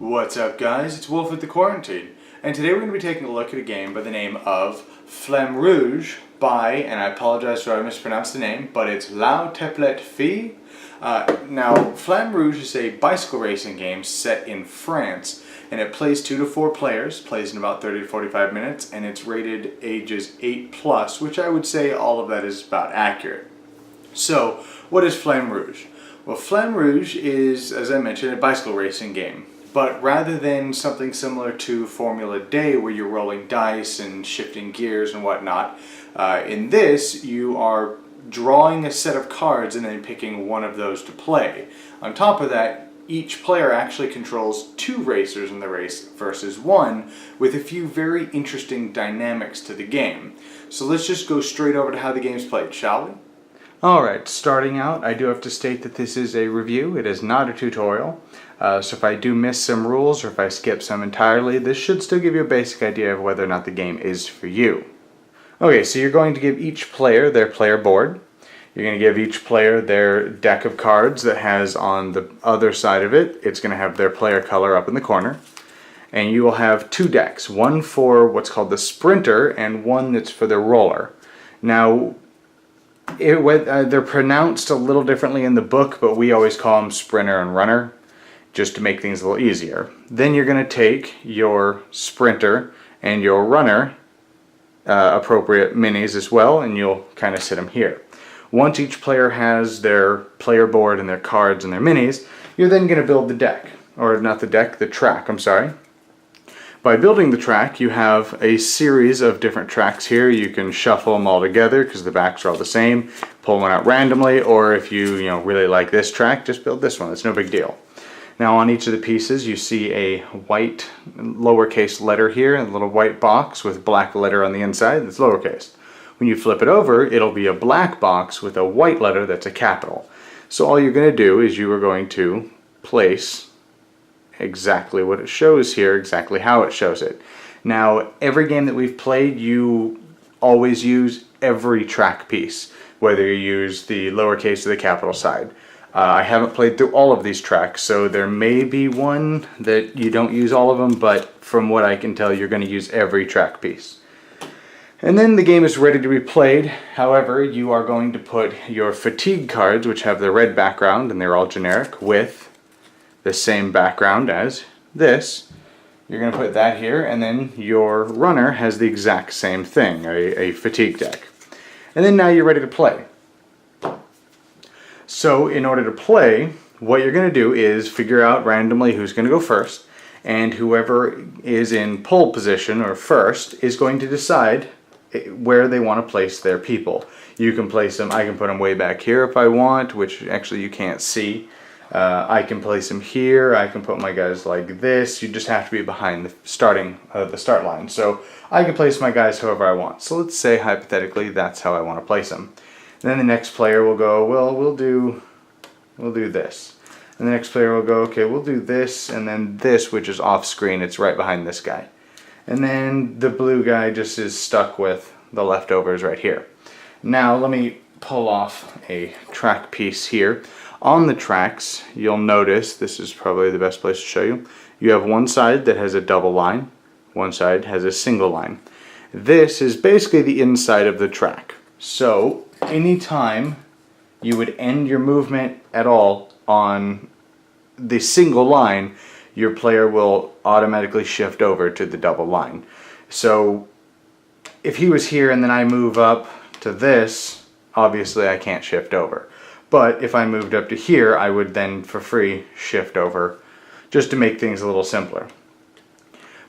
What's up, guys? It's Wolf with the Quarantine, and today we're going to be taking a look at a game by the name of Flamme Rouge by, and I apologize if I mispronounced the name, but it's La Teplette Fille. Now, Flamme Rouge is a bicycle racing game set in France, and it plays 2 to 4 players, plays in about 30 to 45 minutes, and it's rated ages 8+, which I would say all of that is about accurate. So, what is Flamme Rouge? Well, Flamme Rouge is, as I mentioned, a bicycle racing game. But rather than something similar to Formula Day where you're rolling dice and shifting gears and whatnot, in this you are drawing a set of cards and then picking one of those to play. On top of that, each player actually controls 2 racers in the race versus 1, with a few very interesting dynamics to the game. So let's just go straight over to how the game's played, shall we? Alright, starting out, I do have to state that this is a review. It is not a tutorial. So if I do miss some rules or if I skip some entirely, this should still give you a basic idea of whether or not the game is for you. Okay, so you're going to give each player their player board. You're going to give each player their deck of cards that has on the other side of it, it's going to have their player color up in the corner. And you will have 2 decks, one for what's called the sprinter and one that's for the roller. Now, they're pronounced a little differently in the book, but we always call them sprinter and runner, just to make things a little easier. Then you're going to take your sprinter and your runner, appropriate minis as well, and you'll kind of sit them here. Once each player has their player board and their cards and their minis, you're then going to build the deck. Or not the deck, the track, I'm sorry. By building the track, you have a series of different tracks here. You can shuffle them all together because the backs are all the same, pull one out randomly, or if you really like this track, just build this one. It's no big deal. Now on each of the pieces you see a white lowercase letter here, a little white box with black letter on the inside that's lowercase. When you flip it over, it'll be a black box with a white letter that's a capital. So all you're going to do is you are going to place exactly what it shows here, exactly how it shows it. Now, every game that we've played, you always use every track piece, whether you use the lowercase or the capital side. I haven't played through all of these tracks, so there may be one that you don't use all of them, but from what I can tell, you're going to use every track piece. And then the game is ready to be played. However, you are going to put your fatigue cards, which have the red background, and they're all generic, with the same background as this. You're going to put that here, and then your runner has the exact same thing, a fatigue deck. And then now you're ready to play. So in order to play, what you're going to do is figure out randomly who's going to go first, and whoever is in pole position or first is going to decide where they want to place their people. You can place them, I can put them way back here if I want, which actually you can't see. I can place them here, I can put my guys like this. You just have to be behind the start line. So I can place my guys however I want. So let's say hypothetically that's how I want to place them. And then the next player will go, well, we'll do this. And the next player will go, okay, we'll do this, and then this, which is off screen, it's right behind this guy. And then the blue guy just is stuck with the leftovers right here. Now let me pull off a track piece here. On the tracks, you'll notice, this is probably the best place to show you, you have one side that has a double line, one side has a single line. This is basically the inside of the track. So anytime you would end your movement at all on the single line, your player will automatically shift over to the double line. So if he was here and then I move up to this, obviously I can't shift over. But if I moved up to here, I would then for free shift over, just to make things a little simpler.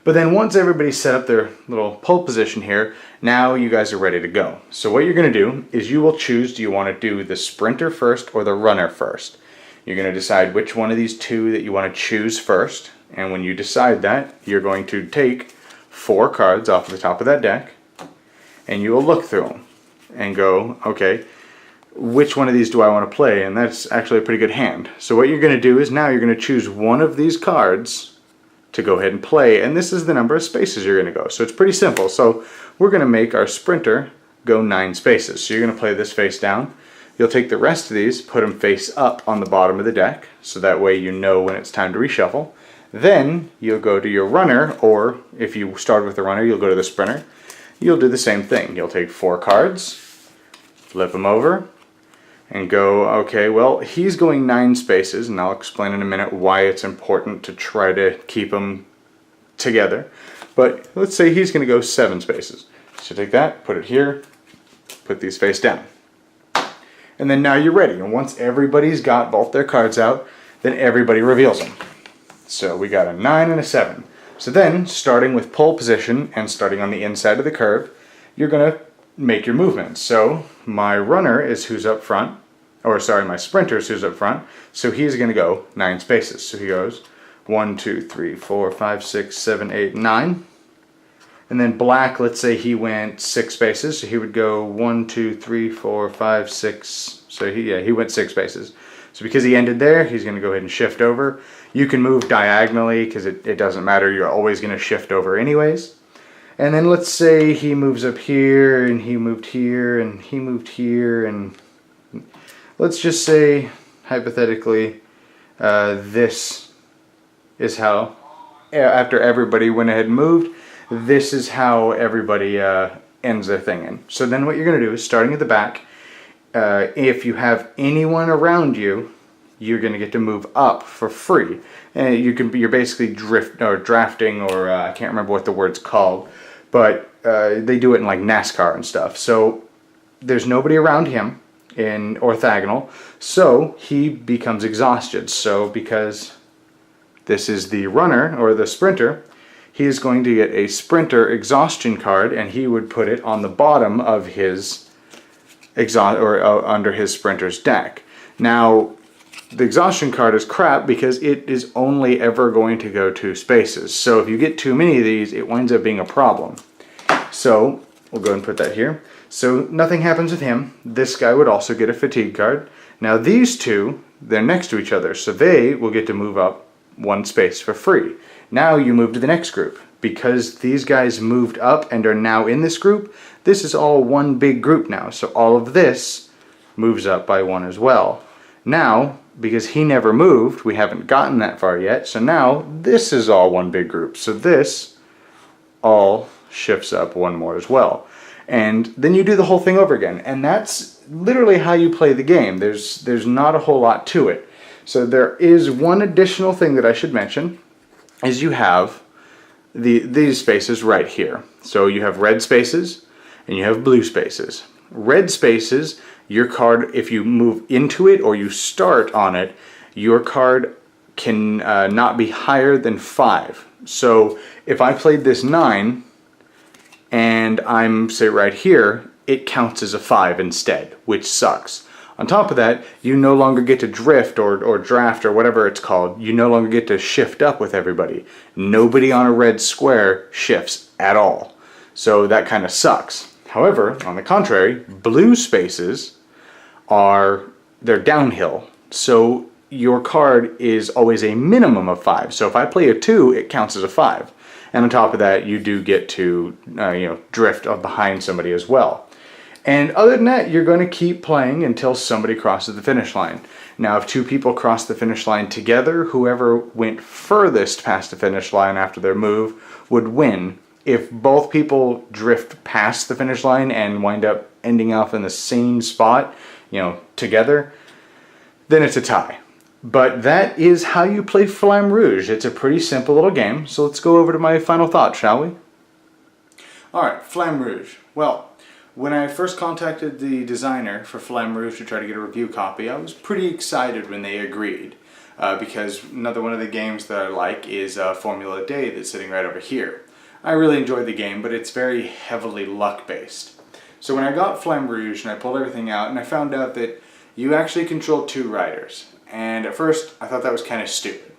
But then once everybody's set up their little pole position here, now you guys are ready to go. So what you're going to do is you will choose, do you want to do the sprinter first or the runner first? You're going to decide which one of these 2 that you want to choose first. And when you decide that, you're going to take 4 cards off the top of that deck, and you will look through them and go, okay, which one of these do I want to play? And that's actually a pretty good hand. So what you're going to do is now you're going to choose one of these cards to go ahead and play, and this is the number of spaces you're going to go. So it's pretty simple. So we're going to make our sprinter go 9 spaces. So you're going to play this face down. You'll take the rest of these, put them face up on the bottom of the deck, so that way you know when it's time to reshuffle. Then you'll go to your runner, or if you start with the runner, you'll go to the sprinter. You'll do the same thing. You'll take 4 cards, flip them over, and go, okay, well, he's going 9 spaces, and I'll explain in a minute why it's important to try to keep them together. But let's say he's going to go 7 spaces. So take that, put it here, put these face down. And then now you're ready. And once everybody's got both their cards out, then everybody reveals them. So we got a 9 and a 7. So then, starting with pole position and starting on the inside of the curve, you're going to make your movements. So my runner is who's up front, or sorry, my sprinter is who's up front. So he's going to go 9 spaces. So he goes 1, 2, 3, 4, 5, 6, 7, 8, 9. And then black, let's say he went 6 spaces, so he would go 1, 2, 3, 4, 5, 6. So he went 6 spaces. So because he ended there, he's going to go ahead and shift over. You can move diagonally because it doesn't matter. You're always going to shift over anyways. And then let's say he moves up here, and he moved here, and he moved here, and let's just say, hypothetically, this is how, after everybody went ahead and moved, this is how everybody ends their thing in. So then what you're going to do is, starting at the back, if you have anyone around you, you're going to get to move up for free. And you're basically drafting, or I can't remember what the word's called, but they do it in like NASCAR and stuff. So there's nobody around him in orthogonal, so he becomes exhausted. So because this is the runner or the sprinter, he is going to get a sprinter exhaustion card, and he would put it on the bottom of his under his sprinter's deck. Now, the exhaustion card is crap because it is only ever going to go 2 spaces. So if you get too many of these, it winds up being a problem. So we'll go ahead and put that here. So nothing happens with him. This guy would also get a fatigue card. Now these two, they're next to each other, so they will get to move up 1 space for free. Now you move to the next group. Because these guys moved up and are now in this group, this is all one big group now. So all of this moves up by 1 as well. Now, because he never moved, we haven't gotten that far yet, so now this is all one big group. So this all shifts up 1 more as well. And then you do the whole thing over again. And that's literally how you play the game. There's not a whole lot to it. So there is one additional thing that I should mention, is you have these spaces right here. So you have red spaces and you have blue spaces. Red spaces, your card, if you move into it or you start on it, your card can not be higher than 5. So if I played this 9 and I'm, say, right here, it counts as a 5 instead, which sucks. On top of that, you no longer get to drift or draft or whatever it's called. You no longer get to shift up with everybody. Nobody on a red square shifts at all. So that kind of sucks. However, on the contrary, blue spaces they're downhill. So your card is always a minimum of 5. So if I play a 2, it counts as a 5. And on top of that, you do get to drift up behind somebody as well. And other than that, you're going to keep playing until somebody crosses the finish line. Now, if 2 people cross the finish line together, whoever went furthest past the finish line after their move would win. If both people drift past the finish line and wind up ending up in the same spot, together, then it's a tie. But that is how you play Flamme Rouge. It's a pretty simple little game, so let's go over to my final thoughts, shall we? Alright, Flamme Rouge. Well, when I first contacted the designer for Flamme Rouge to try to get a review copy, I was pretty excited when they agreed. Because another one of the games that I like is Formula Day that's sitting right over here. I really enjoyed the game, but it's very heavily luck-based. So when I got Flamme Rouge and I pulled everything out, and I found out that you actually control 2 riders. And at first, I thought that was kind of stupid.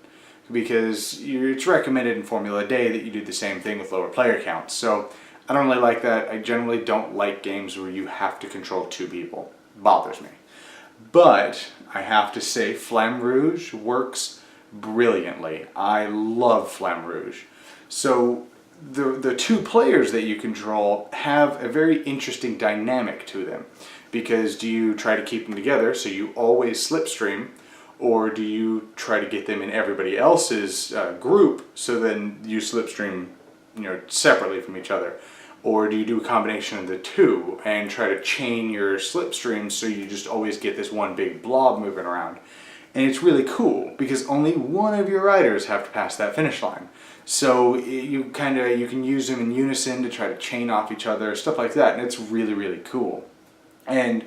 Because it's recommended in Formula Day that you do the same thing with lower player counts. So I don't really like that. I generally don't like games where you have to control 2 people. It bothers me. But I have to say Flamme Rouge works brilliantly. I love Flamme Rouge. So the 2 players that you control have a very interesting dynamic to them. Because do you try to keep them together so you always slipstream, Or do you try to get them in everybody else's group, so then you slipstream, separately from each other? Or do you do a combination of the two and try to chain your slipstreams so you just always get this one big blob moving around? And it's really cool because only one of your riders have to pass that finish line. So you can use them in unison to try to chain off each other, stuff like that, and it's really, really cool. And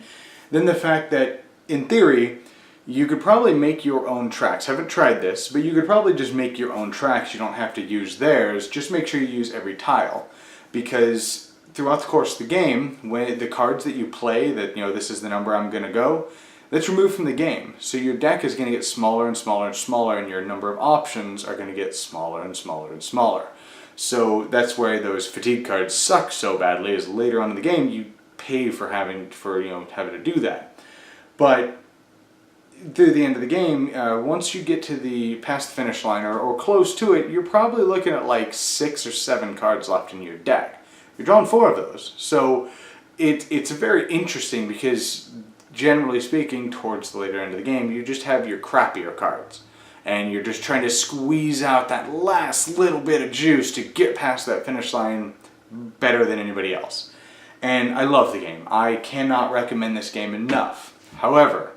then the fact that, in theory, you could probably make your own tracks. I haven't tried this, but you could probably just make your own tracks. You don't have to use theirs. Just make sure you use every tile. Because throughout the course of the game, when the cards that you play, that this is the number I'm going to go, that's removed from the game. So your deck is going to get smaller and smaller and smaller, and your number of options are going to get smaller and smaller and smaller. So that's why those fatigue cards suck so badly, is later on in the game you pay for having to do that. But through the end of the game, once you get to past the finish line or close to it, you're probably looking at like 6 or 7 cards left in your deck. You're drawing 4 of those. So it's very interesting because, generally speaking, towards the later end of the game, you just have your crappier cards. And you're just trying to squeeze out that last little bit of juice to get past that finish line better than anybody else. And I love the game. I cannot recommend this game enough. However,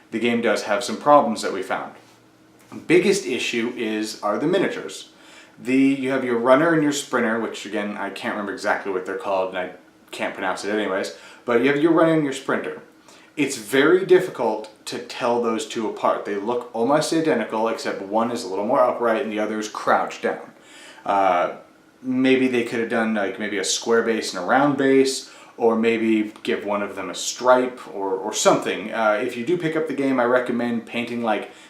the game does have some problems that we found. Biggest issue are the miniatures. You have your runner and your sprinter, which again, I can't remember exactly what they're called, and I can't pronounce it anyways, but you have your runner and your sprinter. It's very difficult to tell those two apart. They look almost identical, except one is a little more upright and the other is crouched down. Maybe they could have done maybe a square base and a round base, or maybe give one of them a stripe or something. If you do pick up the game, I recommend painting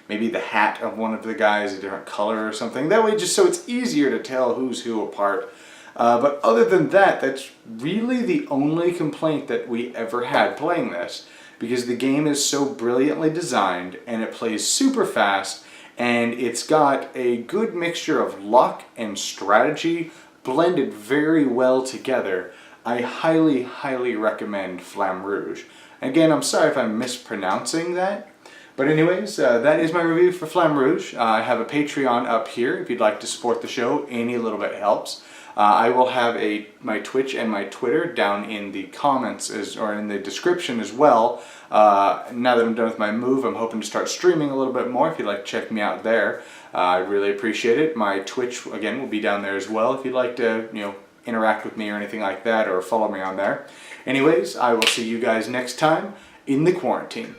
maybe the hat of one of the guys a different color or something. That way, just so it's easier to tell who's who apart. But other than that, that's really the only complaint that we ever had playing this, because the game is so brilliantly designed and it plays super fast, and it's got a good mixture of luck and strategy blended very well together. I highly, highly recommend Flamme Rouge. Again, I'm sorry if I'm mispronouncing that. But anyways, that is my review for Flamme Rouge. I have a Patreon up here if you'd like to support the show. Any little bit helps. I will have my Twitch and my Twitter down in the comments or in the description as well. Now that I'm done with my move, I'm hoping to start streaming a little bit more if you'd like to check me out there. I'd really appreciate it. My Twitch, again, will be down there as well if you'd like to, interact with me or anything like that, or follow me on there. Anyways, I will see you guys next time in the quarantine.